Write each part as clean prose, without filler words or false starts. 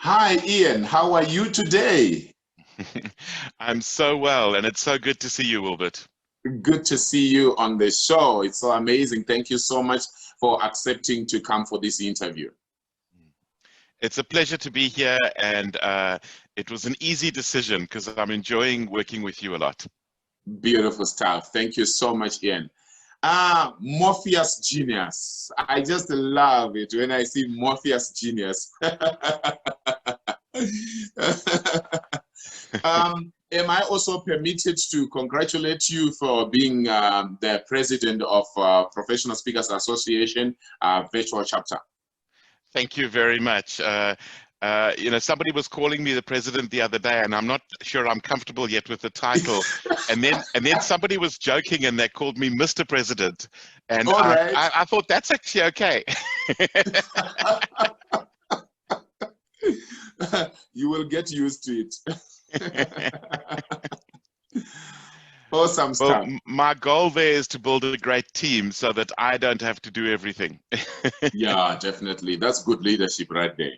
Hi, Ian. How are you today? I'm so well, and it's so good to see you, Wilbert. Good to see you on the show. It's so amazing. Thank you so much for accepting to come for this interview. It's a pleasure to be here, and it was an easy decision because I'm enjoying working with you a lot. Beautiful stuff. Thank you so much, Ian. Morpheus Genius. I just love it when I see Morpheus Genius. Am I also permitted to congratulate you for being the president of Professional Speakers Association virtual chapter? Thank you very much. Somebody was calling me the president the other day, and I'm not sure I'm comfortable yet with the title. And then somebody was joking, and they called me Mr. President, and All I right. I, I thought that's actually okay. You will get used to it. Awesome Well, stuff. my goal there is to build a great team so that I don't have to do everything. Yeah, definitely. That's good leadership right there.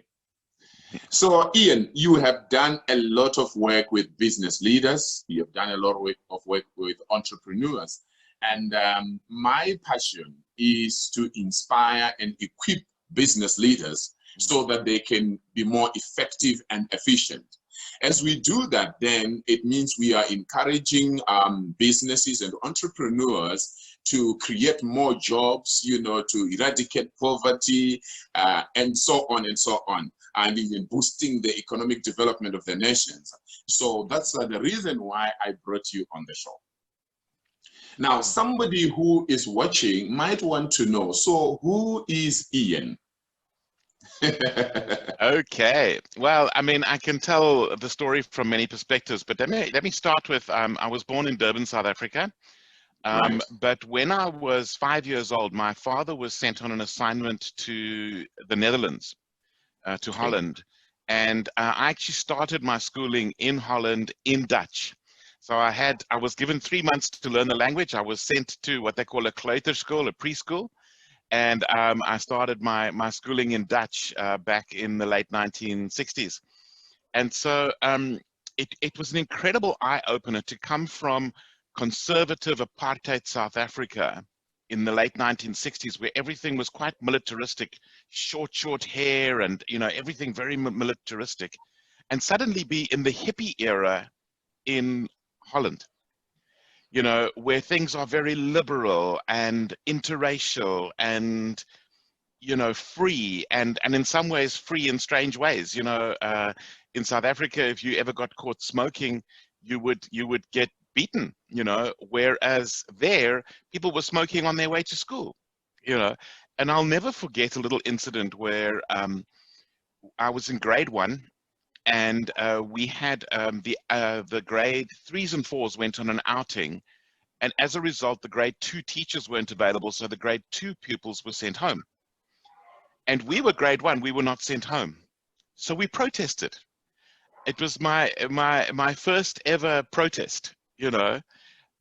So, Ian, you have done a lot of work with business leaders. You have done a lot of work with entrepreneurs. And my passion is to inspire and equip business leaders so that they can be more effective and efficient. As we do that, then it means we are encouraging businesses and entrepreneurs to create more jobs, to eradicate poverty, and so on and so on, and even boosting the economic development of the nations. So that's the reason why I brought you on the show. Now, somebody who is watching might want to know, so who is Ian? Okay. Well, I mean, I can tell the story from many perspectives, but let me start with I was born in Durban, South Africa. Right. But when I was 5 years old, my father was sent on an assignment to the Netherlands, to Okay. Holland. And I actually started my schooling in Holland in Dutch. So I was given 3 months to learn the language. I was sent to what they call a kleuterschool, a preschool, and I started my schooling in Dutch back in the late 1960s. And so it was an incredible eye-opener to come from conservative apartheid South Africa in the late 1960s, where everything was quite militaristic, short hair, and everything very militaristic, and suddenly be in the hippie era in Holland, where things are very liberal and interracial and free, and in some ways free in strange ways. In South Africa, if you ever got caught smoking, you would get beaten, whereas there, people were smoking on their way to school, you know. And I'll never forget a little incident where I was in grade 1, and we had the grade 3s and 4s went on an outing, and as a result, the grade 2 teachers weren't available, so the grade 2 pupils were sent home. And we were grade 1, we were not sent home. So we protested. It was my first ever protest,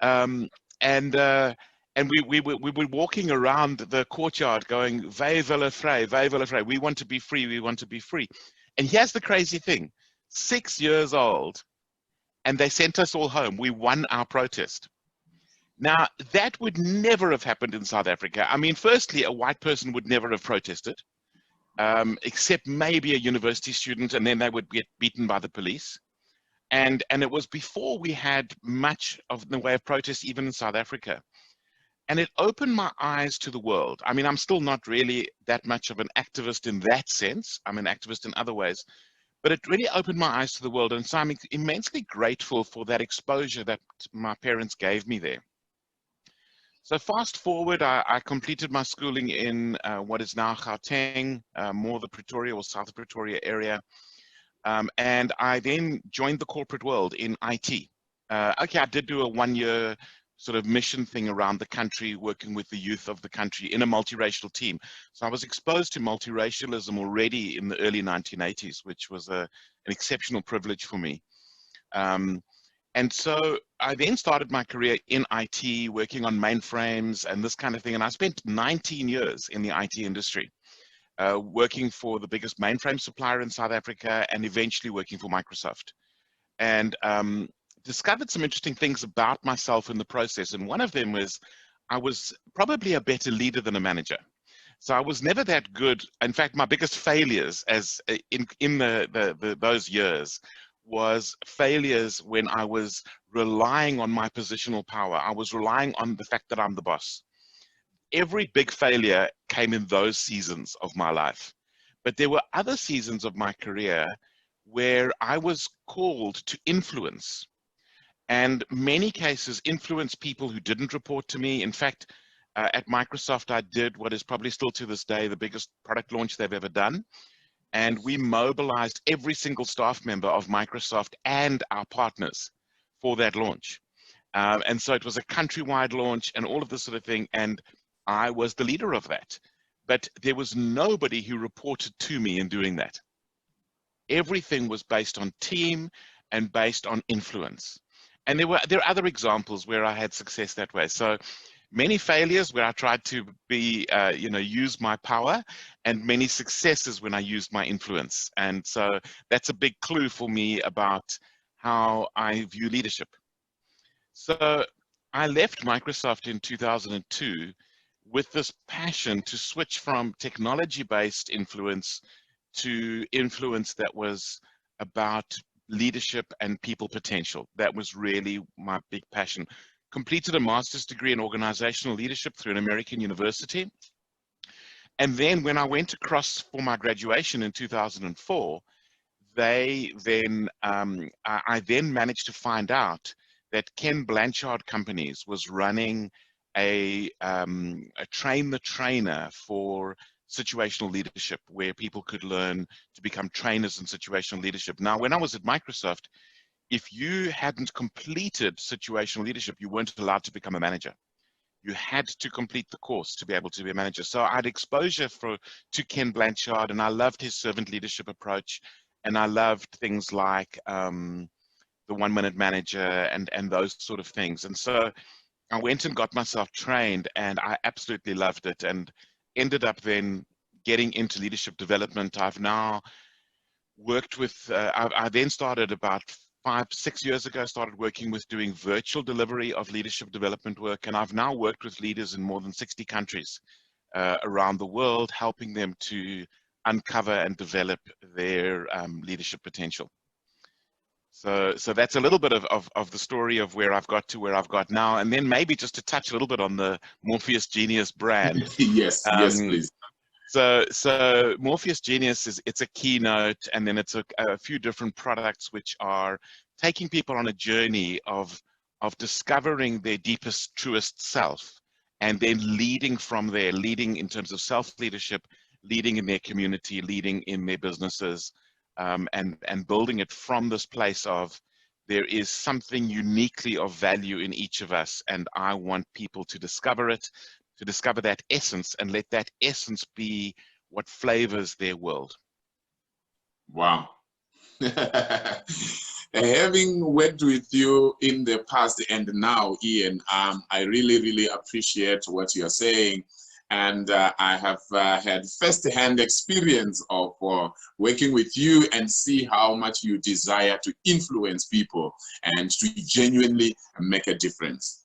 um, and we were walking around the courtyard going, "Wij willen vrij, wij willen vrij." We want to be free, we want to be free. And here's the crazy thing: 6 years old, and they sent us all home. We won our protest. Now, that would never have happened in South Africa. I mean, firstly, a white person would never have protested, except maybe a university student, and then they would get beaten by the police. And it was before we had much of the way of protest, even in South Africa. And it opened my eyes to the world. I mean, I'm still not really that much of an activist in that sense. I'm an activist in other ways, but it really opened my eyes to the world. And so I'm immensely grateful for that exposure that my parents gave me there. So fast forward, I completed my schooling in what is now Gauteng, more the Pretoria or South Pretoria area. And I then joined the corporate world in IT. Okay, I did do a 1-year sort of mission thing around the country, working with the youth of the country in a multiracial team. So I was exposed to multiracialism already in the early 1980s, which was an exceptional privilege for me. And so I then started my career in IT, working on mainframes and this kind of thing. And I spent 19 years in the IT industry. working for the biggest mainframe supplier in South Africa, and eventually working for Microsoft. And discovered some interesting things about myself in the process. And one of them was I was probably a better leader than a manager. So I was never that good. In fact, my biggest failures as in those years was failures when I was relying on my positional power. I was relying on the fact that I'm the boss. Every big failure came in those seasons of my life. But there were other seasons of my career where I was called to influence, and many cases influence people who didn't report to me. In fact, at Microsoft, I did what is probably still to this day the biggest product launch they've ever done. And we mobilized every single staff member of Microsoft and our partners for that launch. And so it was a countrywide launch and all of this sort of thing. And I was the leader of that. But there was nobody who reported to me in doing that. Everything was based on team and based on influence. And there are other examples where I had success that way. So many failures where I tried to be, use my power, and many successes when I used my influence. And so that's a big clue for me about how I view leadership. So I left Microsoft in 2002 with this passion to switch from technology-based influence to influence that was about leadership and people potential. That was really my big passion. Completed a master's degree in organizational leadership through an American university. And then when I went across for my graduation in 2004, I then managed to find out that Ken Blanchard Companies was running a train the trainer for situational leadership, where people could learn to become trainers in situational leadership. Now, when I was at Microsoft, if you hadn't completed situational leadership, you weren't allowed to become a manager. You had to complete the course to be able to be a manager. So I had exposure to Ken Blanchard, and I loved his servant leadership approach, and I loved things like the 1 Minute Manager and those sort of things. And so I went and got myself trained, and I absolutely loved it, and ended up then getting into leadership development. I've now worked with, I then started about 5-6 years ago, started working with doing virtual delivery of leadership development work. And I've now worked with leaders in more than 60 countries around the world, helping them to uncover and develop their leadership potential. So that's a little bit of the story of where I've got to where I've got now. And then maybe just to touch a little bit on the Morpheus Genius brand. Yes, yes, please. So Morpheus Genius it's a keynote, and then it's a few different products which are taking people on a journey of discovering their deepest, truest self, and then leading from there, leading in terms of self-leadership, leading in their community, leading in their businesses, and building it from this place of there is something uniquely of value in each of us, and I want people to discover it, to discover that essence, and let that essence be what flavors their world. Wow. Having worked with you in the past and now, Ian, I really, really appreciate what you're saying. And I have had first-hand experience of working with you and see how much you desire to influence people and to genuinely make a difference.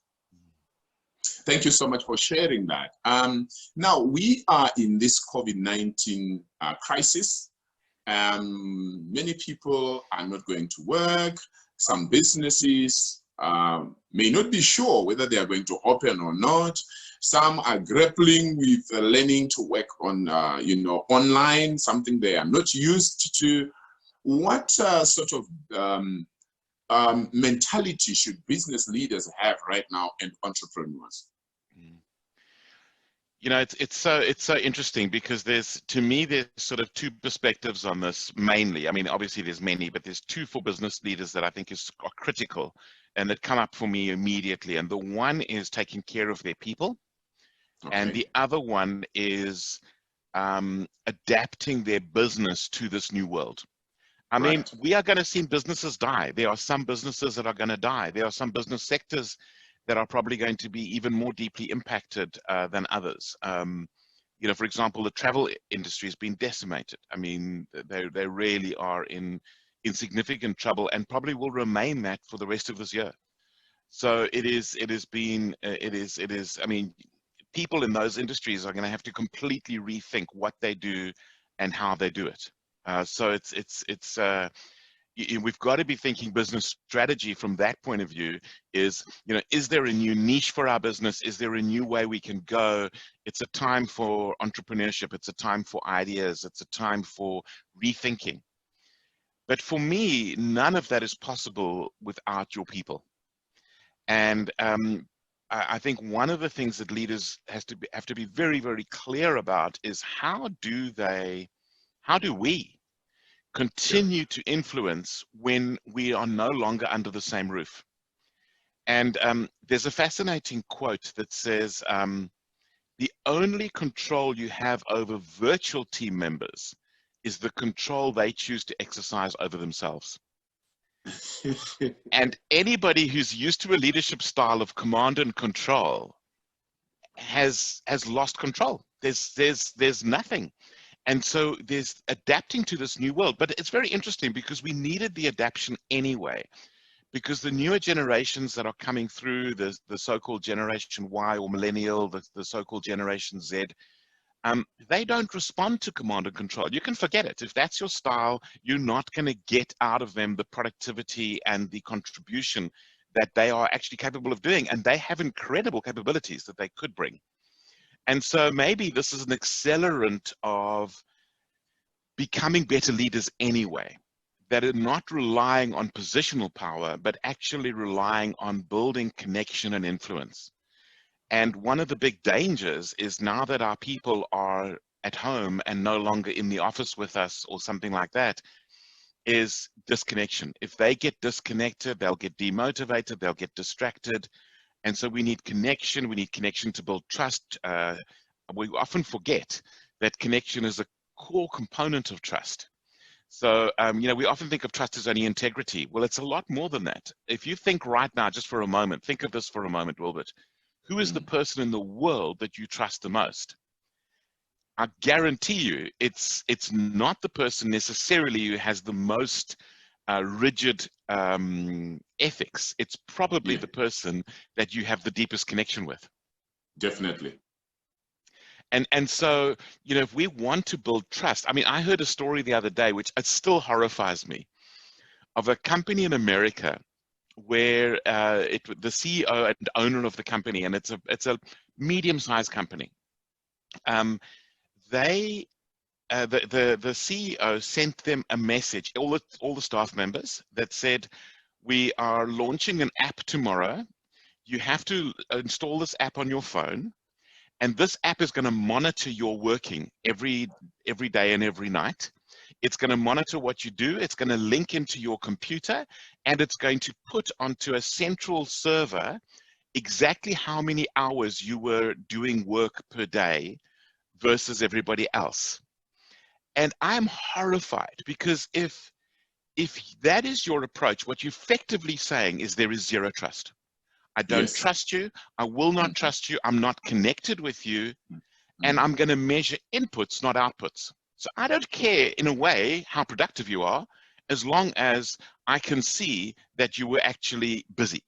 Thank you so much for sharing that. Now, we are in this COVID-19 crisis. Many people are not going to work. Some businesses may not be sure whether they are going to open or not. Some are grappling with learning to work on, online, something they are not used to. What sort of mentality should business leaders have right now and entrepreneurs? You know, it's so interesting, because there's sort of two perspectives on this mainly. I mean, obviously there's many, but there's two for business leaders that I think are critical and that come up for me immediately. And the one is taking care of their people. Okay. And the other one is adapting their business to this new world. I mean, we are going to see businesses die. There are some businesses that are going to die. There are some business sectors that are probably going to be even more deeply impacted than others. You know, for example, the travel industry has been decimated. I mean, they really are in significant trouble and probably will remain that for the rest of this year. So it is, I mean, people in those industries are going to have to completely rethink what they do and how they do it. So we've got to be thinking business strategy from that point of view. Is, you know, is there a new niche for our business? Is there a new way we can go? It's a time for entrepreneurship. It's a time for ideas. It's a time for rethinking. But for me, none of that is possible without your people. And I think one of the things that leaders have to be very, very clear about is how do we continue to influence when we are no longer under the same roof? And there's a fascinating quote that says, the only control you have over virtual team members is the control they choose to exercise over themselves. And anybody who's used to a leadership style of command and control has lost control. There's nothing. And so there's adapting to this new world. But it's very interesting because we needed the adaptation anyway, because the newer generations that are coming through, the so-called Generation Y or Millennial, the so-called Generation Z, they don't respond to command and control. You can forget it. If that's your style, you're not going to get out of them the productivity and the contribution that they are actually capable of doing. And they have incredible capabilities that they could bring. And so maybe this is an accelerant of becoming better leaders anyway, that are not relying on positional power, but actually relying on building connection and influence. And one of the big dangers is now that our people are at home and no longer in the office with us or something like that, is disconnection. If they get disconnected, they'll get demotivated, they'll get distracted. And so we need connection. We need connection to build trust. We often forget that connection is a core component of trust. So, you know, we often think of trust as only integrity. Well, it's a lot more than that. If you think right now, just for a moment, think of this for a moment, Wilbert. Who is the person in the world that you trust the most? I guarantee you, it's not the person necessarily who has the most rigid ethics. It's probably the person that you have the deepest connection with. Definitely. And so, you know, if we want to build trust, I mean, I heard a story the other day, which it still horrifies me, of a company in America where the CEO and owner of the company, and it's a medium-sized company, the CEO sent them a message, all the staff members, that said, we are launching an app tomorrow. You have to install this app on your phone, and this app is going to monitor your working every day and every night. It's going to monitor what you do. It's going to link into your computer, and it's going to put onto a central server exactly how many hours you were doing work per day versus everybody else. And I'm horrified, because if that is your approach, what you're effectively saying is there is zero trust. I don't trust you. I will not trust you. I'm not connected with you. And I'm going to measure inputs, not outputs. So I don't care, in a way, how productive you are, as long as I can see that you were actually busy.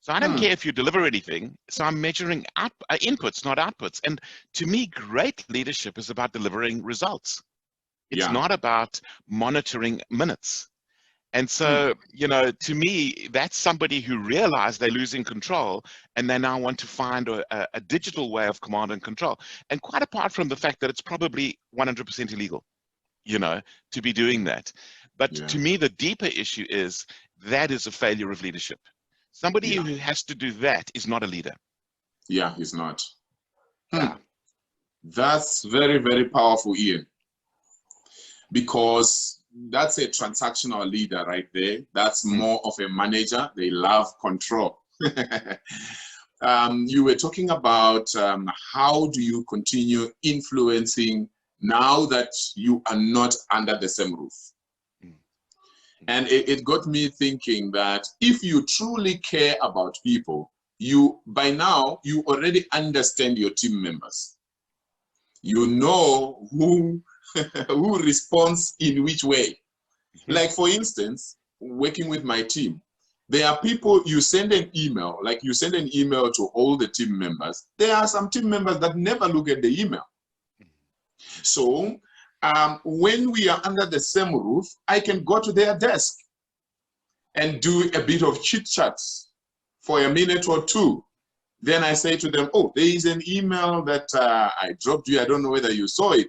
So I don't care if you deliver anything. So I'm measuring inputs, not outputs. And to me, great leadership is about delivering results. It's not about monitoring minutes. And so, you know, to me, that's somebody who realized they're losing control, and they now want to find a digital way of command and control. And quite apart from the fact that it's probably 100% illegal, you know, to be doing that. But to me, the deeper issue is that is a failure of leadership. Somebody who has to do that is not a leader. Yeah, he's not. That's very, very powerful, Ian. Because that's a transactional leader right there. That's more of a manager. They love control. You were talking about how do you continue influencing now that you are not under the same roof? And it got me thinking that if you truly care about people, by now you already understand your team members. You know who, who responds in which way. Like, for instance, working with my team, there are people, you send an email, like you send an email to all the team members. There are some team members that never look at the email. So when we are under the same roof, I can go to their desk and do a bit of chit chats for a minute or two. Then I say to them, oh, there is an email that I dropped you. I don't know whether you saw it.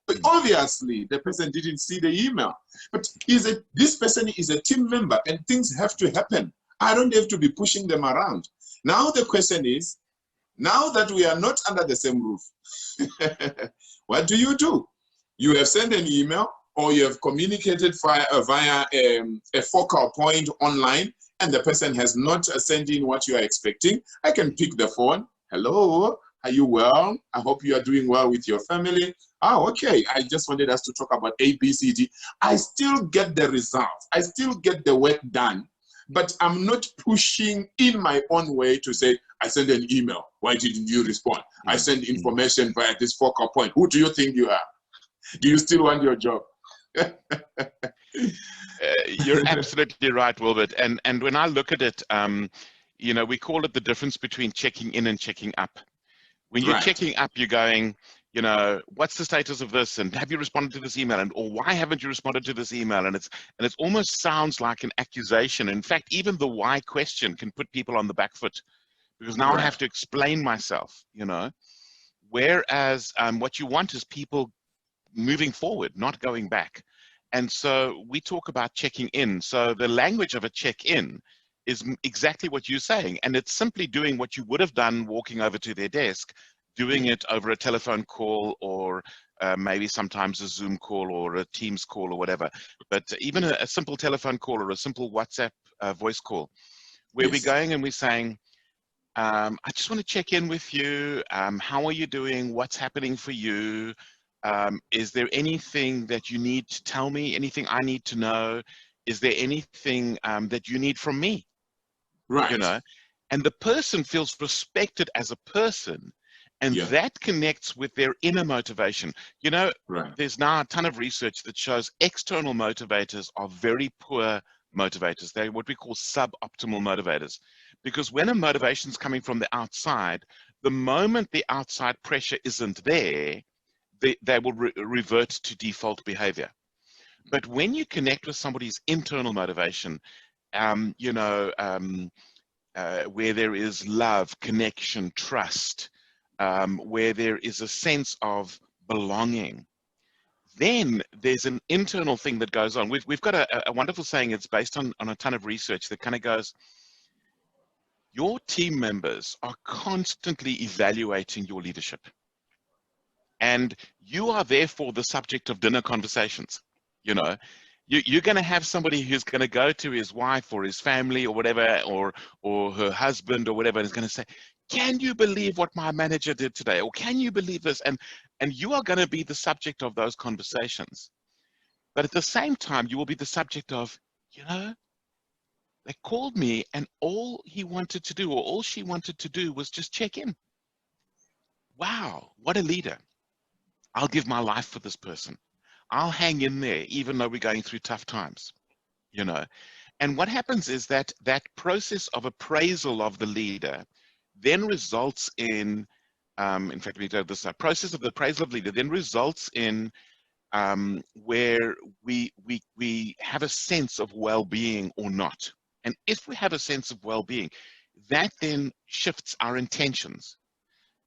But obviously, the person didn't see the email. But this person is a team member and things have to happen. I don't have to be pushing them around. Now the question is, now that we are not under the same roof, what do? You have sent an email or you have communicated via a focal point online, and the person has not sent in what you are expecting. I can pick the phone. Hello, are you well? I hope you are doing well with your family. Oh, okay. I just wanted us to talk about A, B, C, D. I still get the results. I still get the work done, but I'm not pushing in my own way to say, I sent an email. Why didn't you respond? I sent information via this focal point. Who do you think you are? Do you still want your job? You're absolutely right, Wilbert. And when I look at it, you know, we call it the difference between checking in and checking up. When you're checking up, you're going, you know, what's the status of this? And have you responded to this email? And or why haven't you responded to this email? And it almost sounds like an accusation. In fact, even the why question can put people on the back foot, because now I have to explain myself, you know. Whereas what you want is people moving forward, not going back. And so we talk about checking in. So the language of a check-in is exactly what you're saying. And it's simply doing what you would have done walking over to their desk, doing it over a telephone call or maybe sometimes a Zoom call or a Teams call or whatever. But even a simple telephone call or a simple WhatsApp voice call, where we're going and we're saying, I just want to check in with you. How are you doing? What's happening for you? Is there anything that you need to tell me? Anything I need to know? Is there anything that you need from me? Right. You know, and the person feels respected as a person, and that connects with their inner motivation. You know, there's now a ton of research that shows external motivators are very poor motivators. They're what we call suboptimal motivators, because when a motivation is coming from the outside, the moment the outside pressure isn't there, they will revert to default behavior. But when you connect with somebody's internal motivation, you know, where there is love, connection, trust, where there is a sense of belonging, then there's an internal thing that goes on. We've got a wonderful saying. It's based on a ton of research that kind of goes, your team members are constantly evaluating your leadership. And you are therefore the subject of dinner conversations. You know, you're going to have somebody who's going to go to his wife or his family or whatever, or her husband or whatever, and is going to say, can you believe what my manager did today? Or can you believe this? And you are going to be the subject of those conversations. But at the same time, you will be the subject of, you know, they called me and all he wanted to do, or all she wanted to do, was just check in. Wow, what a leader. I'll give my life for this person. I'll hang in there, even though we're going through tough times, you know. And what happens is that that process of appraisal of the leader then results in fact, we do this process of the appraisal of leader then results in where we have a sense of well-being or not. And if we have a sense of well-being, that then shifts our intentions.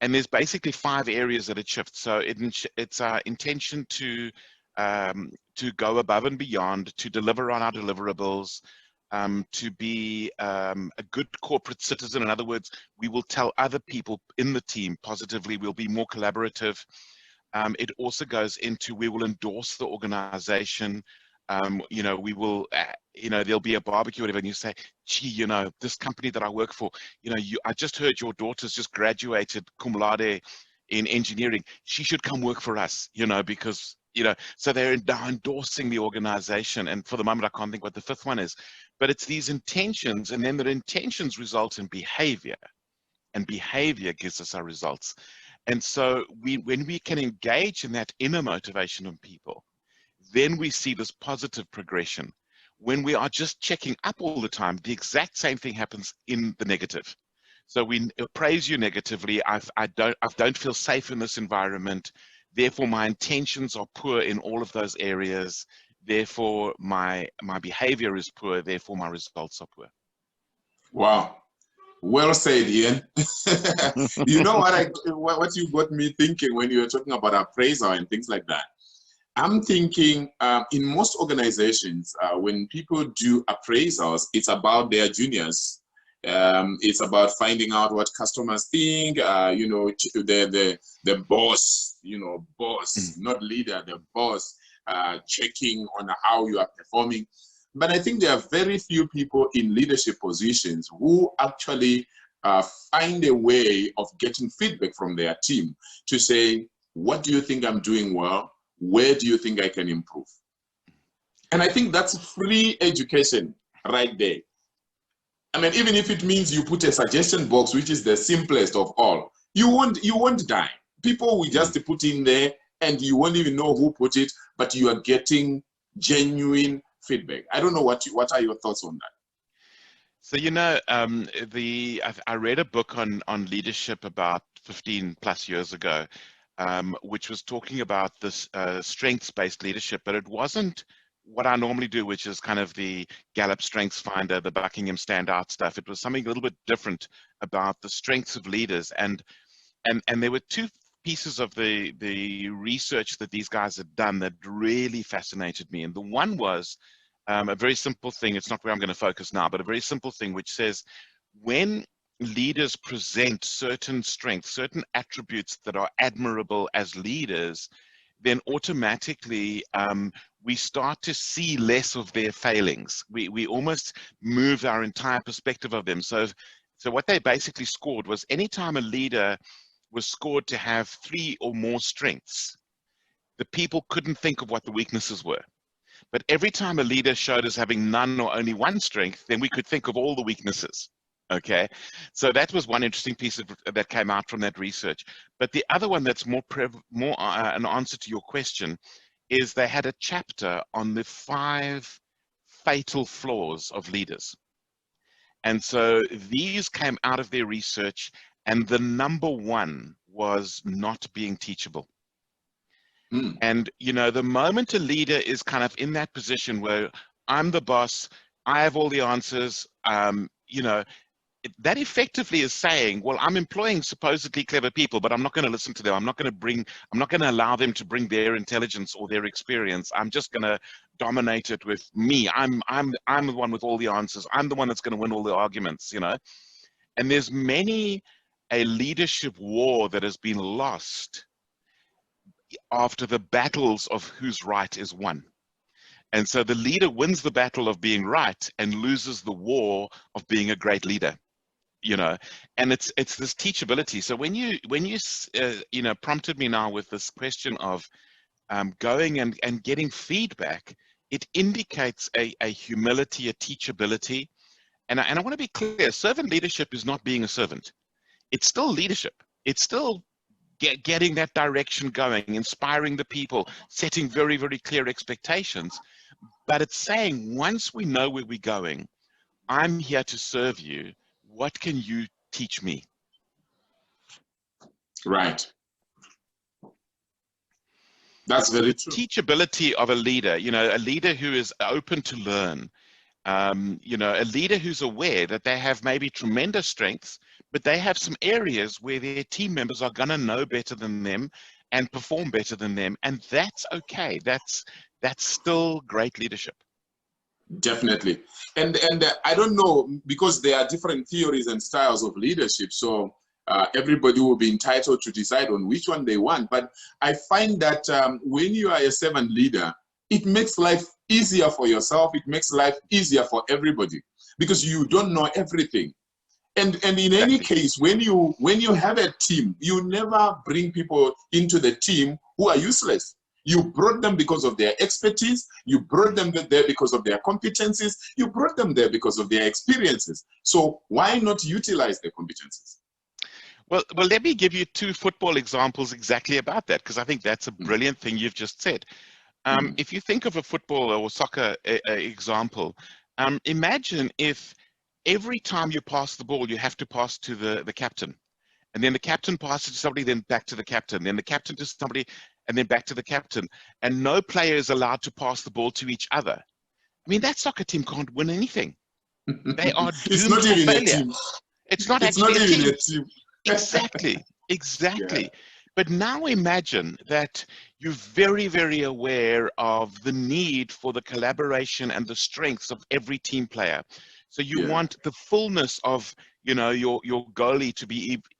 And there's basically 5 areas that it shifts. So it's our intention to go above and beyond, to deliver on our deliverables, to be a good corporate citizen. In other words, we will tell other people in the team positively. We'll be more collaborative. It also goes into, we will endorse the organization. You know, we will, you know, there'll be a barbecue or whatever, and you say, gee, you know, this company that I work for, you know, I just heard your daughter's just graduated cum laude in engineering. She should come work for us, you know, because, you know, so they're now endorsing the organization. And for the moment, I can't think what the 5th one is, but it's these intentions, and then the intentions result in behavior, and behavior gives us our results. And so when we can engage in that inner motivation of people, then we see this positive progression. When we are just checking up all the time, the exact same thing happens in the negative. So we praise you negatively. I don't feel safe in this environment. Therefore, my intentions are poor in all of those areas. Therefore, my behavior is poor. Therefore, my results are poor. Wow. Well said, Ian. You know what you got me thinking when you were talking about appraisal and things like that? I'm thinking in most organizations, when people do appraisals, it's about their juniors. It's about finding out what customers think, you know, the boss, you know, boss, not leader, the boss, checking on how you are performing. But I think there are very few people in leadership positions who actually find a way of getting feedback from their team to say, what do you think I'm doing well? Where do you think I can improve? And I think that's free education right there. I mean, even if it means you put a suggestion box, which is the simplest of all, you won't die. People will just put in there and you won't even know who put it, but you are getting genuine feedback. I don't know what are your thoughts on that? So, you know, I read a book on leadership about 15 plus years ago, which was talking about this strengths-based leadership, but it wasn't what I normally do, which is kind of the Gallup Strengths Finder, the Buckingham Standout stuff. It was something a little bit different about the strengths of leaders, and there were two pieces of the research that these guys had done that really fascinated me. And the one was a very simple thing. It's not where I'm going to focus now, but a very simple thing, which says when leaders present certain strengths, certain attributes that are admirable as leaders, then automatically we start to see less of their failings. We almost move our entire perspective of them. So what they basically scored was anytime a leader was scored to have 3 or more strengths, the people couldn't think of what the weaknesses were. But every time a leader showed us having none or only one strength, then we could think of all the weaknesses. Okay, so that was one interesting piece that came out from that research. But the other one that's more an answer to your question is they had a chapter on the 5 fatal flaws of leaders. And so these came out of their research, and the number 1 was not being teachable. And, you know, the moment a leader is kind of in that position where I'm the boss, I have all the answers, you know, that effectively is saying, well, I'm employing supposedly clever people, but I'm not going to listen to them. I'm not going to allow them to bring their intelligence or their experience. I'm just going to dominate it with me. I'm the one with all the answers. I'm the one that's going to win all the arguments, you know. And there's many a leadership war that has been lost after the battles of who's right is won. And so the leader wins the battle of being right and loses the war of being a great leader. You know, and it's this teachability. So when you you know, prompted me now with this question of going and getting feedback, it indicates a humility, a teachability, and I want to be clear: servant leadership is not being a servant. It's still leadership. It's still getting that direction going, inspiring the people, setting very, very clear expectations. But it's saying once we know where we're going, I'm here to serve you. What can you teach me? Right. That's very true. Teachability of a leader, you know, a leader who is open to learn, you know, a leader who's aware that they have maybe tremendous strengths, but they have some areas where their team members are going to know better than them and perform better than them. And that's okay. That's still great leadership. Definitely. And I don't know, because there are different theories and styles of leadership, so everybody will be entitled to decide on which one they want. But I find that when you are a servant leader, it makes life easier for yourself. It makes life easier for everybody because you don't know everything. And in any case, when you have a team, you never bring people into the team who are useless. You brought them because of their expertise. You brought them there because of their competencies. You brought them there because of their experiences. So why not utilize their competencies? Well, let me give you two football examples exactly about that, because I think that's a brilliant thing you've just said. If you think of a football or soccer example, imagine if every time you pass the ball, you have to pass to the captain. And then the captain passes to somebody, then back to the captain, then the captain to somebody, and then back to the captain. And no player is allowed to pass the ball to each other. I mean, that soccer team can't win anything. They are doomed for failure. It's not actually a team. Exactly, exactly. Yeah. But now imagine that you're very, very aware of the need for the collaboration and the strengths of every team player. So you want the fullness of, you know, your goalie to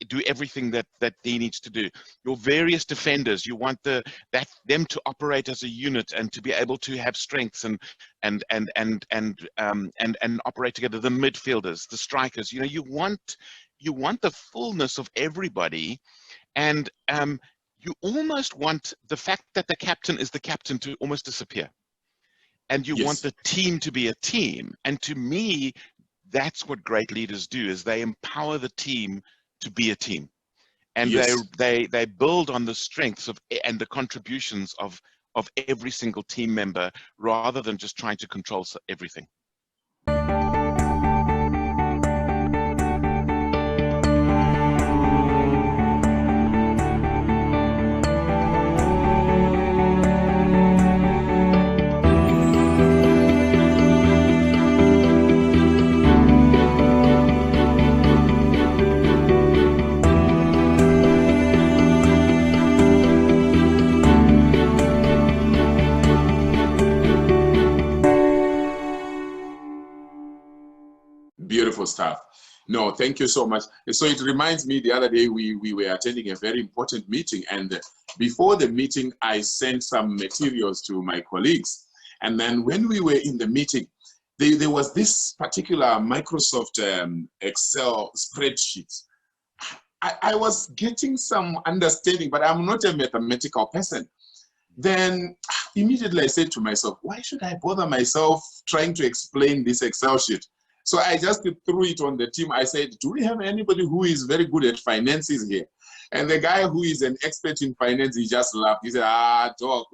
do everything that he needs to do. Your various defenders, you want them to operate as a unit and to be able to have strengths and operate together. The midfielders, the strikers, you know, you want the fullness of everybody, and you almost want the fact that the captain is the captain to almost disappear. And you want the team to be a team. And to me, that's what great leaders do, is they empower the team to be a team. And they build on the strengths of and the contributions of every single team member, rather than just trying to control everything. Beautiful stuff. No, thank you so much. So it reminds me, the other day we were attending a very important meeting, and before the meeting I sent some materials to my colleagues, and then when we were in the meeting, there was this particular Microsoft Excel spreadsheet. I was getting some understanding, but I'm not a mathematical person. Then immediately I said to myself, why should I bother myself trying to explain this Excel sheet? So I just threw it on the team. I said, do we have anybody who is very good at finances here? And the guy who is an expert in finance, he just laughed. He said, Doc.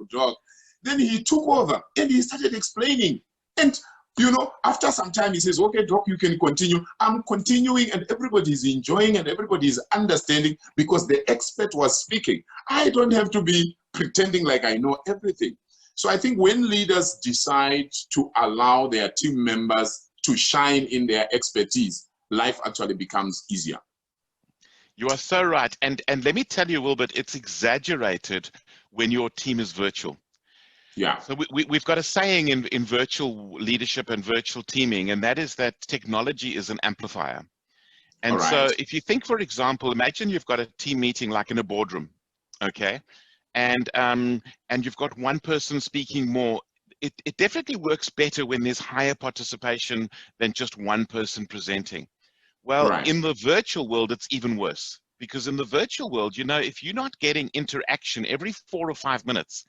Then he took over and he started explaining. And, you know, after some time, he says, okay, Doc, you can continue. I'm continuing, and everybody is enjoying and everybody is understanding because the expert was speaking. I don't have to be pretending like I know everything. So I think when leaders decide to allow their team members to shine in their expertise, life actually becomes easier. You are so right. And let me tell you, Wilbert, it's exaggerated when your team is virtual. Yeah. So we've got a saying in virtual leadership and virtual teaming, and that is that technology is an amplifier. And so if you think, for example, imagine you've got a team meeting like in a boardroom, okay? And you've got one person speaking more. It definitely works better when there's higher participation than just one person presenting. Well, in the virtual world, it's even worse, because in the virtual world, you know, if you're not getting interaction every 4 or 5 minutes,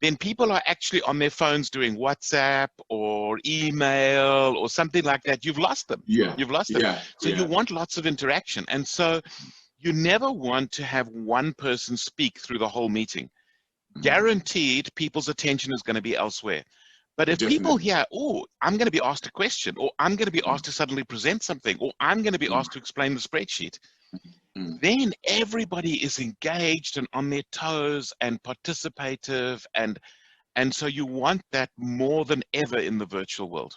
then people are actually on their phones doing WhatsApp or email or something like that. You've lost them. You've lost them. So you want lots of interaction. And so you never want to have one person speak through the whole meeting. Guaranteed people's attention is going to be elsewhere. But if people hear, oh, I'm going to be asked a question, or I'm going to be asked to suddenly present something, or I'm going to be asked to explain the spreadsheet, then everybody is engaged and on their toes and participative, and so you want that more than ever in the virtual world.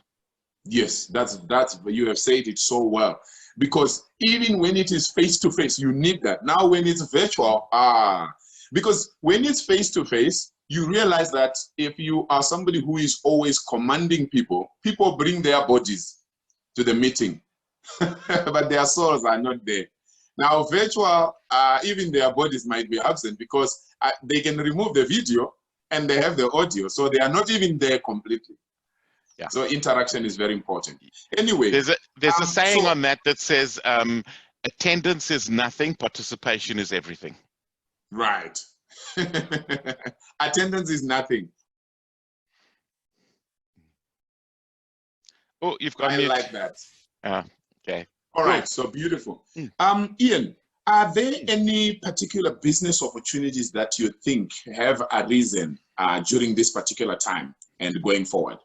Yes, that's you have said it so well, because even when it is face to face, you need that. Now when it's virtual, because when it's face to face, you realize that if you are somebody who is always commanding people, people bring their bodies to the meeting, but their souls are not there. Now virtual, even their bodies might be absent, because they can remove the video and they have the audio, so they are not even there completely. Yeah. So interaction is very important. Anyway, there's a saying on that says, attendance is nothing, participation is everything. Right. Attendance is nothing. Oh, you've got I like that. Okay. All right, so beautiful. Ian, Are there any particular business opportunities that you think have arisen during this particular time and going forward?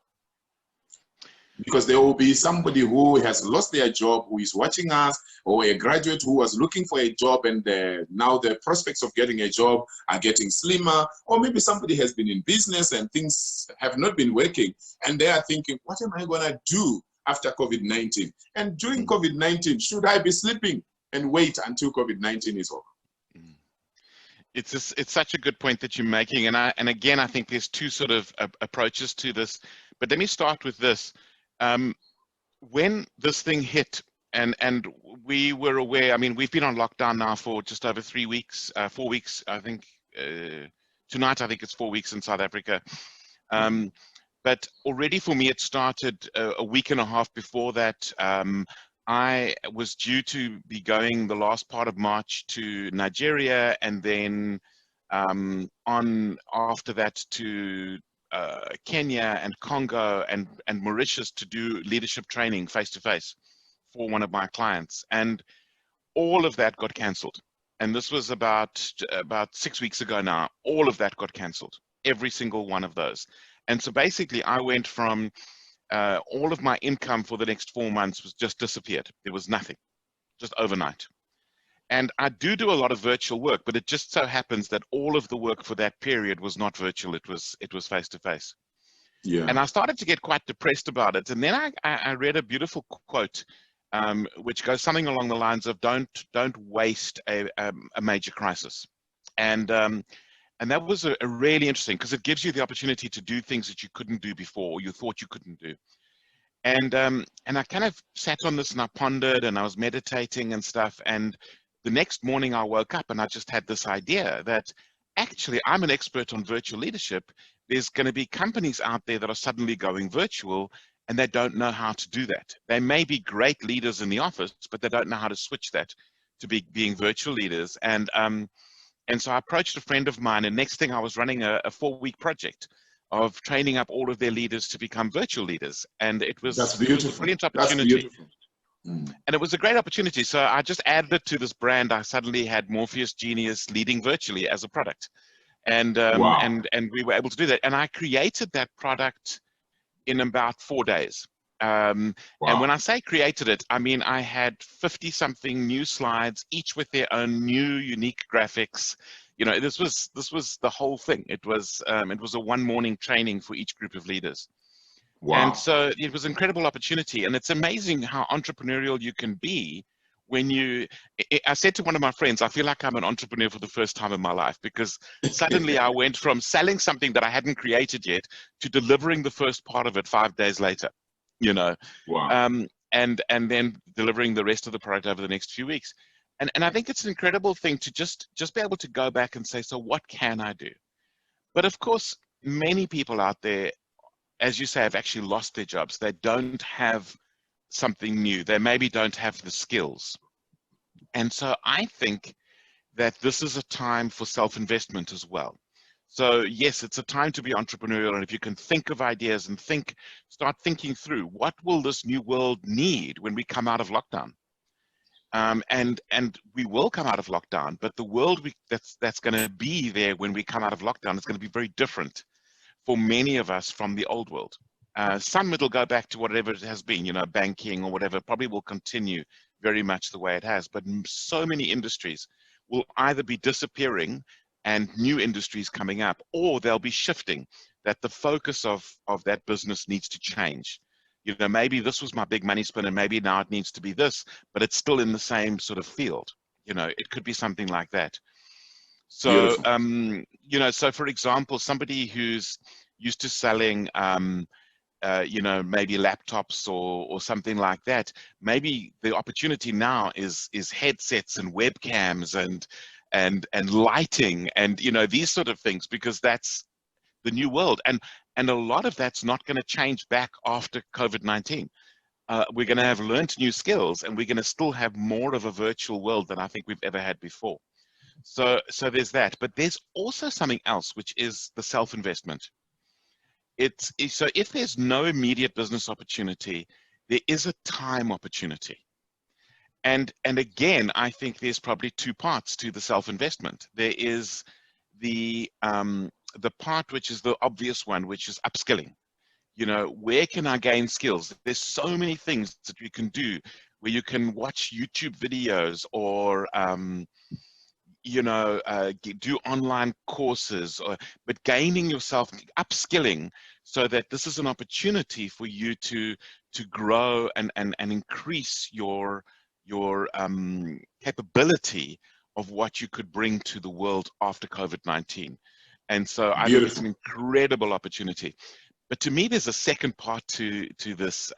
Because there will be somebody who has lost their job, who is watching us, or a graduate who was looking for a job, and now the prospects of getting a job are getting slimmer. Or maybe somebody has been in business and things have not been working, and they are thinking, what am I going to do after COVID-19? And during COVID-19, should I be sleeping and wait until COVID-19 is over? It's such a good point that you're making, and again, I think there's two sort of approaches to this. But let me start with this. When this thing hit, and we were aware, I mean, we've been on lockdown now for just over 3 weeks, 4 weeks, I think. Tonight, I think it's 4 weeks in South Africa. But already for me, it started a week and a half before that. I was due to be going the last part of March to Nigeria, and then on after that to Kenya and Congo and Mauritius to do leadership training face-to-face for one of my clients. And all of that got cancelled. And this was about 6 weeks ago now. All of that got cancelled, every single one of those. And so basically I went from all of my income for the next 4 months was just disappeared. There was nothing, just overnight. And I do a lot of virtual work, but it just so happens that all of the work for that period was not virtual. It was face-to-face. Yeah. And I started to get quite depressed about it. And then I read a beautiful quote, which goes something along the lines of don't waste a major crisis. And that was a really interesting, because it gives you the opportunity to do things that you couldn't do before, or you thought you couldn't do. And I kind of sat on this and I pondered and I was meditating and stuff. And the next morning I woke up and I just had this idea that actually I'm an expert on virtual leadership. There's going to be companies out there that are suddenly going virtual and they don't know how to do that. They may be great leaders in the office, but they don't know how to switch that to being virtual leaders. And so I approached a friend of mine, and next thing I was running a 4-week project of training up all of their leaders to become virtual leaders. And it was a brilliant opportunity. That's beautiful. And it was a great opportunity. So I just added it to this brand. I suddenly had Morpheus Genius leading virtually as a product. And wow. and we were able to do that. And I created that product in about 4 days. Wow. And when I say created it, I mean, I had 50-something new slides, each with their own new unique graphics. You know, this was the whole thing. It was a one-morning training for each group of leaders. Wow. And so it was an incredible opportunity. And it's amazing how entrepreneurial you can be when I said to one of my friends, I feel like I'm an entrepreneur for the first time in my life, because suddenly I went from selling something that I hadn't created yet to delivering the first part of it 5 days later, you know. Wow. And then delivering the rest of the product over the next few weeks. And I think it's an incredible thing to just be able to go back and say, so what can I do? But of course, many people out there, as you say, have actually lost their jobs. They don't have something new. They maybe don't have the skills. And so I think that this is a time for self-investment as well. So yes, it's a time to be entrepreneurial. And if you can think of ideas and start thinking through, what will this new world need when we come out of lockdown? And we will come out of lockdown, but the world that's going to be there when we come out of lockdown is going to be very different for many of us from the old world. Some it'll go back to whatever it has been, you know, banking or whatever, probably will continue very much the way it has. But so many industries will either be disappearing and new industries coming up, or they'll be shifting, that the focus of that business needs to change. You know, maybe this was my big money spin and maybe now it needs to be this, but it's still in the same sort of field. You know, it could be something like that. So, you know, so for example, somebody who's used to selling, you know, maybe laptops or something like that, maybe the opportunity now is headsets and webcams and lighting and, you know, these sort of things, because that's the new world. And a lot of that's not going to change back after COVID-19. We're going to have learned new skills, and we're going to still have more of a virtual world than I think we've ever had before. So there's that, but there's also something else, which is the self-investment. So if there's no immediate business opportunity, there is a time opportunity. And again, I think there's probably two parts to the self-investment. There is the part which is the obvious one, which is upskilling. You know, where can I gain skills? There's so many things that you can do, where you can watch YouTube videos or you know, do online courses, but gaining yourself, upskilling, so that this is an opportunity for you to grow and increase your capability of what you could bring to the world after COVID-19. And so I think it's an incredible opportunity. But to me, there's a second part to this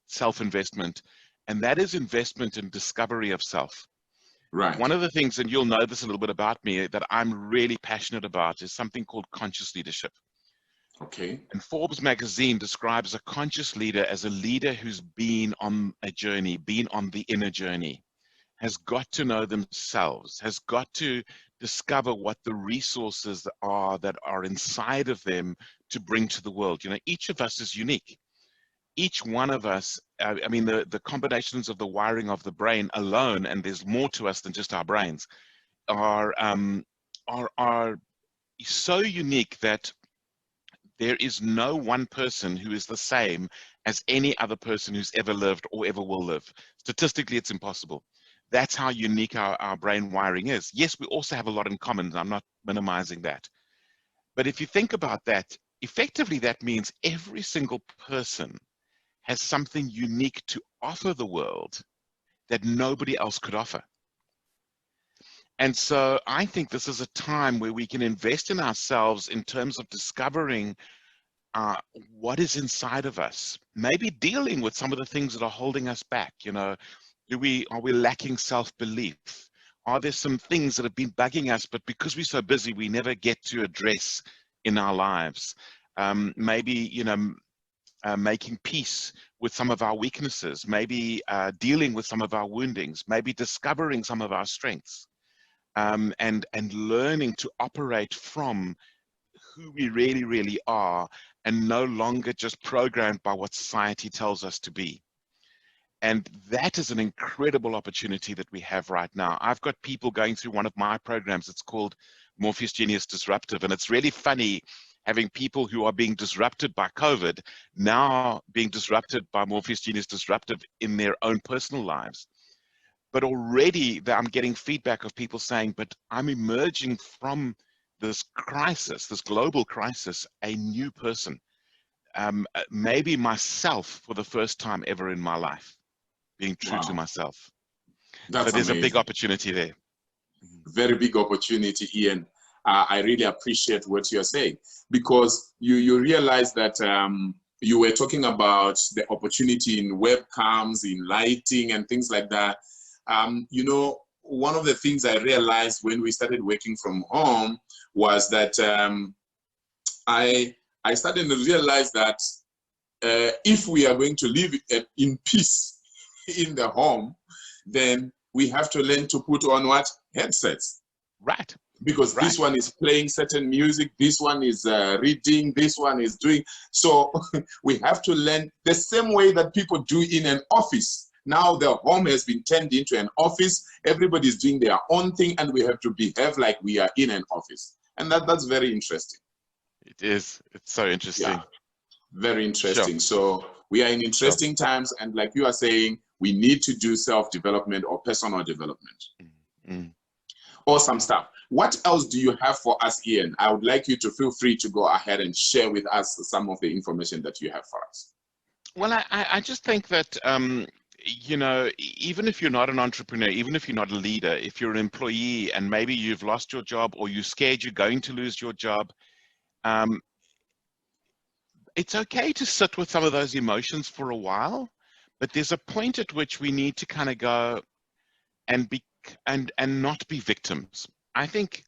self-investment, and that is investment in discovery of self. Right. One of the things, and you'll know this a little bit about me, that I'm really passionate about is something called conscious leadership. Okay. And Forbes magazine describes a conscious leader as a leader who's been on a journey, been on the inner journey, has got to know themselves, has got to discover what the resources that are inside of them to bring to the world. You know, each of us is unique. Each one of us, I mean, the combinations of the wiring of the brain alone, and there's more to us than just our brains, are so unique that there is no one person who is the same as any other person who's ever lived or ever will live. Statistically, it's impossible. That's how unique our brain wiring is. Yes, we also have a lot in common, and I'm not minimizing that. But if you think about that, effectively that means every single person has something unique to offer the world that nobody else could offer. And so I think this is a time where we can invest in ourselves in terms of discovering what is inside of us, maybe dealing with some of the things that are holding us back. You know, are we lacking self-belief? Are there some things that have been bugging us, but because we're so busy, we never get to address in our lives? Maybe, you know, making peace with some of our weaknesses, maybe dealing with some of our woundings, maybe discovering some of our strengths, and learning to operate from who we really, really are, and no longer just programmed by what society tells us to be. And that is an incredible opportunity that we have right now. I've got people going through one of my programs. It's called Morpheus Genius Disruptive, and it's really funny having people who are being disrupted by COVID now being disrupted by Morpheus Genius Disruptive in their own personal lives. But already I'm getting feedback of people saying, but I'm emerging from this crisis, this global crisis, a new person, maybe myself for the first time ever in my life, being true to myself. That's so there's amazing. a big opportunity there. Very big opportunity, Ian. I really appreciate what you're saying, because you realize that you were talking about the opportunity in webcams, in lighting and things like that. You know, one of the things I realized when we started working from home was that I started to realize that if we are going to live in peace in the home, then we have to learn to put on what? Headsets. Right. Because this one is playing certain music, this one is reading, this one is doing. So we have to learn the same way that people do in an office. Now the home has been turned into an office. Everybody's doing their own thing, and we have to behave like we are in an office. And that's very interesting. It is. It's so interesting. Yeah, very interesting. Sure. So we are in interesting times, and like you are saying, we need to do self-development or personal development. Awesome stuff. What else do you have for us, Ian? I would like you to feel free to go ahead and share with us some of the information that you have for us. Well, I just think that, you know, even if you're not an entrepreneur, even if you're not a leader, if you're an employee and maybe you've lost your job or you're scared you're going to lose your job, it's okay to sit with some of those emotions for a while, but there's a point at which we need to kind of go and not be victims. I think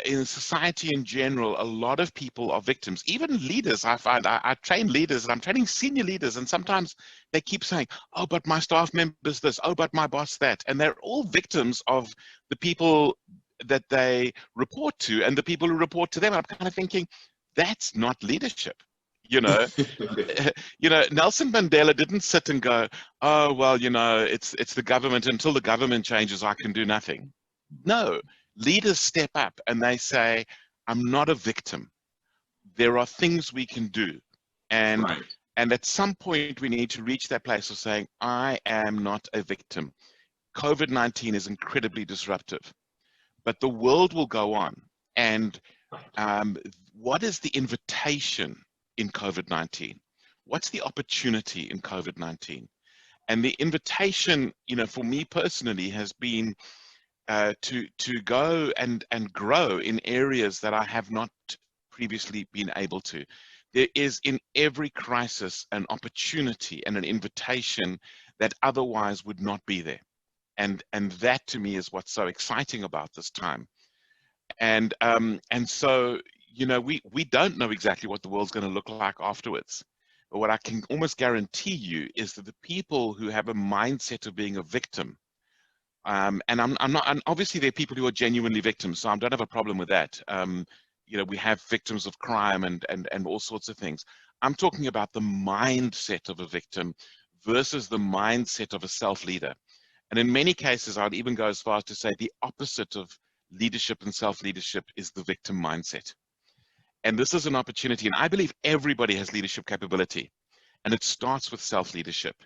in society in general, a lot of people are victims. Even leaders, I find, I train leaders, and I'm training senior leaders, and sometimes they keep saying, oh, but my staff member's this, oh, but my boss that. And they're all victims of the people that they report to and the people who report to them. And I'm kind of thinking, that's not leadership. You know, Nelson Mandela didn't sit and go, oh, well, it's the government. Until the government changes, I can do nothing. No, leaders step up and they say, I'm not a victim. There are things we can do. And, right. and at some point, we need to reach that place of saying, I am not a victim. COVID-19 is incredibly disruptive, but the world will go on. And what is the invitation in COVID-19? What's the opportunity in COVID-19? And the invitation, for me personally, has been to go and grow in areas that I have not previously been able to. There is in every crisis an opportunity and an invitation that otherwise would not be there. And that to me is what's so exciting about this time. And so, we don't know exactly what the world's going to look like afterwards. But what I can almost guarantee you is that the people who have a mindset of being a victim, and I'm not, and obviously there are people who are genuinely victims, so I don't have a problem with that. We have victims of crime and all sorts of things. I'm talking about the mindset of a victim versus the mindset of a self-leader. And in many cases, I'd even go as far as to say the opposite of leadership and self-leadership is the victim mindset. And this is an opportunity, and I believe everybody has leadership capability, and it starts with self-leadership.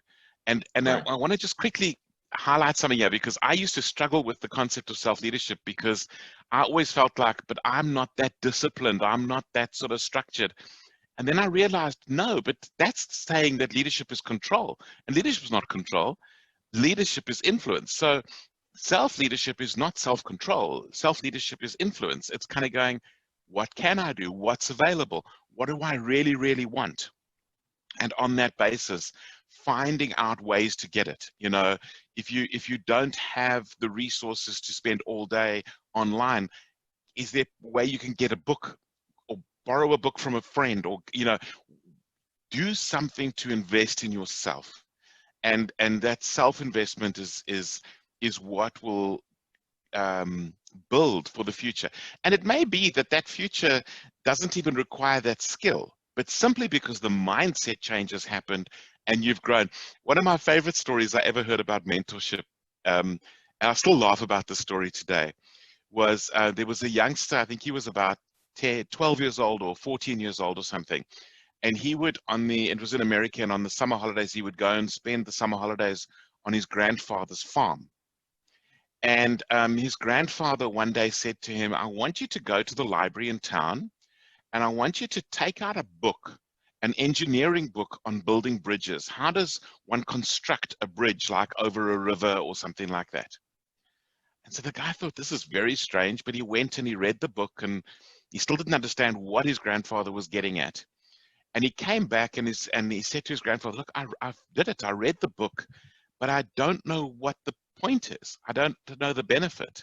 And right. I want to just quickly highlight something here, because I used to struggle with the concept of self-leadership, because I always felt like, but I'm not that disciplined, I'm not that sort of structured. And then I realized, no, but that's saying that leadership is control, and leadership is not control. Leadership is influence. So self-leadership is not self-control. Self-leadership is influence. It's kind of going, what can I do? What's available? What do I really, really want? And on that basis, finding out ways to get it. If you don't have the resources to spend all day online, is there a way you can get a book or borrow a book from a friend, or do something to invest in yourself? And that self-investment is what will build for the future. And it may be that future doesn't even require that skill, but simply because the mindset change has happened and you've grown. One of my favorite stories I ever heard about mentorship, and I still laugh about this story today, was there was a youngster, I think he was about 12 years old or 14 years old or something. And he would, it was in America, and on the summer holidays, he would go and spend the summer holidays on his grandfather's farm. And his grandfather one day said to him, I want you to go to the library in town, and I want you to take out a book, an engineering book on building bridges. How does one construct a bridge, like over a river or something like that? And so the guy thought, this is very strange, but he went and he read the book, and he still didn't understand what his grandfather was getting at. And he came back and he said to his grandfather, look, I did it. I read the book, but I don't know what the point is. I don't know the benefit.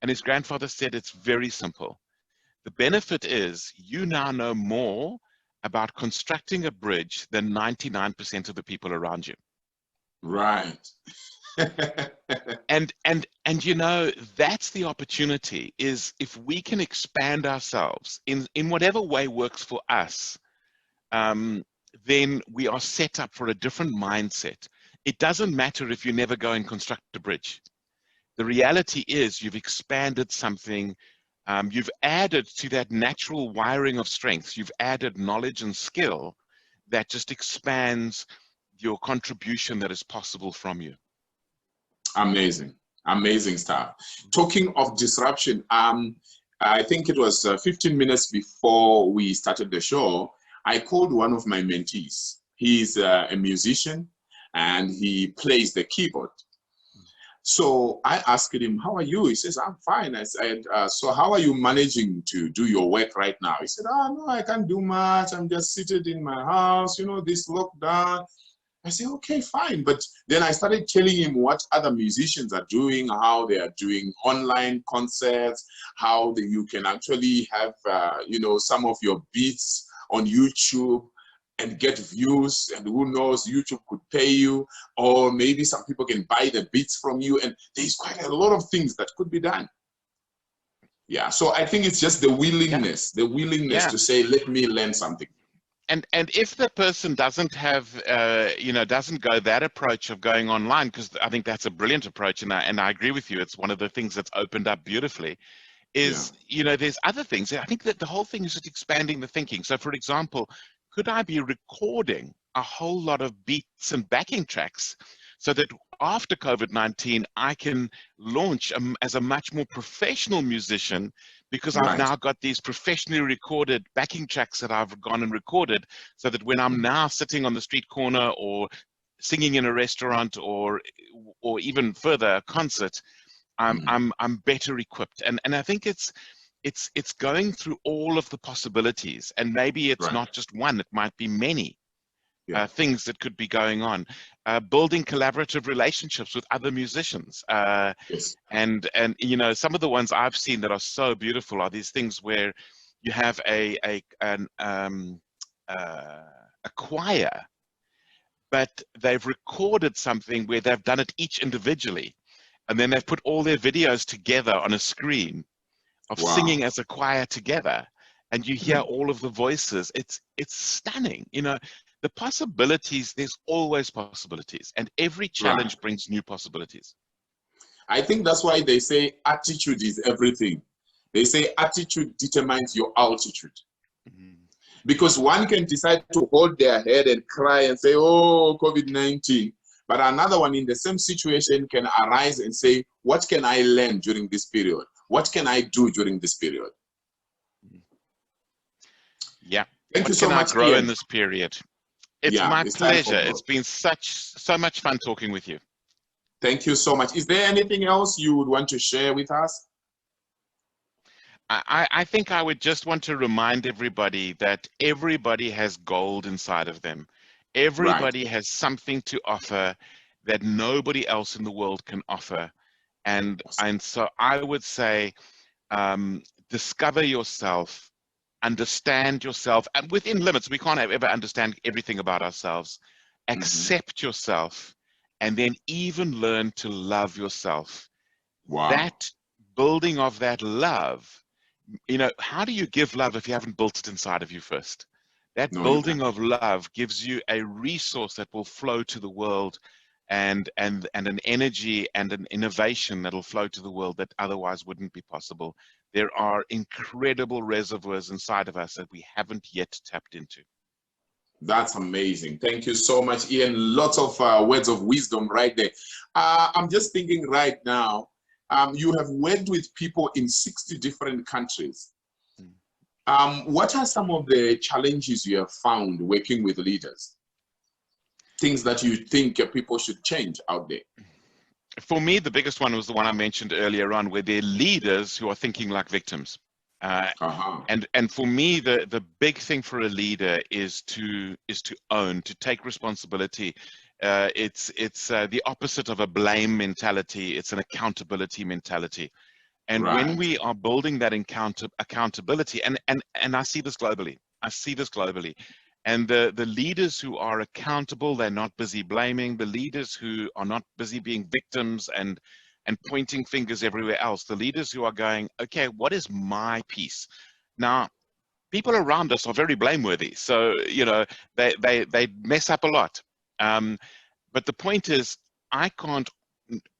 And his grandfather said, it's very simple. The benefit is you now know more about constructing a bridge than 99% of the people around you. Right. and that's the opportunity, is if we can expand ourselves in whatever way works for us, then we are set up for a different mindset. It doesn't matter if you never go and construct a bridge. The reality is you've expanded something, you've added to that natural wiring of strengths, you've added knowledge and skill that just expands your contribution that is possible from you. Amazing, amazing stuff. Talking of disruption, I think it was 15 minutes before we started the show, I called one of my mentees. He's a musician and he plays the keyboard. So I asked him, how are you? He says, I'm fine. I said, so how are you managing to do your work right now? He said, oh, no, I can't do much. I'm just seated in my house, this lockdown. I said, okay, fine. But then I started telling him what other musicians are doing, how they are doing online concerts, how you can actually have, some of your beats on YouTube and get views, and who knows, YouTube could pay you, or maybe some people can buy the beats from you, and there's quite a lot of things that could be done. Yeah, so I think it's just the willingness, to say, let me learn something. And if the person doesn't have, you know, doesn't go that approach of going online, because I think that's a brilliant approach, and I agree with you, it's one of the things that's opened up beautifully, is, you know, there's other things. I think that the whole thing is just expanding the thinking. So for example, could I be recording a whole lot of beats and backing tracks so that after COVID-19, I can launch as a much more professional musician, because I've now got these professionally recorded backing tracks that I've gone and recorded, so that when I'm now sitting on the street corner or singing in a restaurant or even further, a concert, I'm better equipped. And I think it's going through all of the possibilities, and maybe it's not just one, it might be many things that could be going on. Building collaborative relationships with other musicians. And you know, some of the ones I've seen that are so beautiful are these things where you have a choir, but they've recorded something where they've done it each individually, and then they've put all their videos together on a screen of singing as a choir together, and you hear all of the voices. It's stunning. You know, the possibilities, there's always possibilities, and every challenge brings new possibilities. I think that's why they say attitude is everything. They say attitude determines your altitude. Because one can decide to hold their head and cry and say, oh, COVID-19. But another one in the same situation can arise and say, what can I learn during this period? What can I do during this period? Yeah. Thank you so much, grow Ian. in this period. It's my pleasure. It's been so much fun talking with you. Thank you so much. Is there anything else you would want to share with us? I think I would just want to remind everybody that everybody has gold inside of them. Everybody has something to offer that nobody else in the world can offer. And so I would say, discover yourself, understand yourself, and within limits. We can't ever understand everything about ourselves. Accept yourself, and then even learn to love yourself. That building of that love, you know, how do you give love if you haven't built it inside of you first? That building of love gives you a resource that will flow to the world, and an energy and an innovation that'll flow to the world that otherwise wouldn't be possible. There are incredible reservoirs inside of us that we haven't yet tapped into. That's amazing. Thank you so much, Ian. Lots of words of wisdom right there. I'm just thinking right now, you have worked with people in 60 different countries. What are some of the challenges you have found working with leaders? Things that you think people should change out there? For me, the biggest one was the one I mentioned earlier on, where they're leaders who are thinking like victims. And for me, the big thing for a leader is to own, to take responsibility. It's the opposite of a blame mentality. It's an accountability mentality. And when we are building that accountability, and I see this globally. And the leaders who are accountable, they're not busy blaming. The leaders who are not busy being victims and pointing fingers everywhere else. The leaders who are going, okay, what is my piece? Now, people around us are very blameworthy. So, you know, they mess up a lot. But the point is, I can't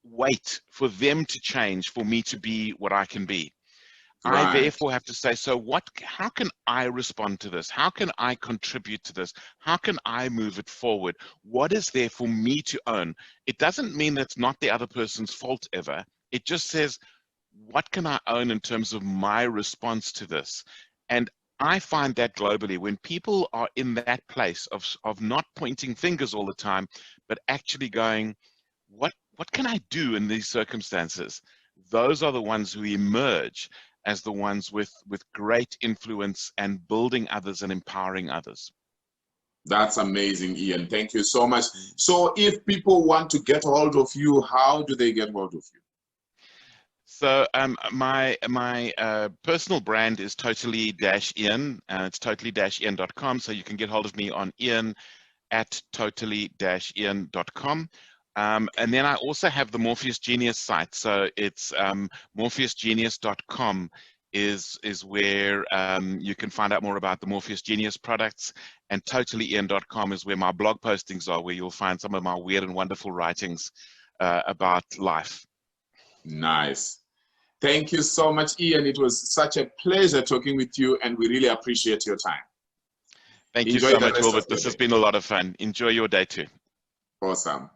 wait for them to change for me to be what I can be. I therefore have to say, so how can I respond to this? How can I contribute to this? How can I move it forward? What is there for me to own? It doesn't mean that's not the other person's fault ever. It just says, what can I own in terms of my response to this? And I find that globally, when people are in that place of not pointing fingers all the time, but actually going, what can I do in these circumstances? Those are the ones who emerge as the ones with great influence and building others and empowering others. That's amazing, Ian. Thank you so much. So if people want to get hold of you, how do they get hold of you? So my personal brand is totally-ian. It's totally-ian.com. So you can get hold of me on ian@totally-ian.com. And then I also have the Morpheus Genius site. So it's morpheusgenius.com. is where you can find out more about the Morpheus Genius products, and totallyian.com is where my blog postings are, where you'll find some of my weird and wonderful writings about life. Nice. Thank you so much, Ian. It was such a pleasure talking with you, and we really appreciate your time. Thank you so much, Wilbert. This has been a lot of fun. Enjoy your day too. Awesome.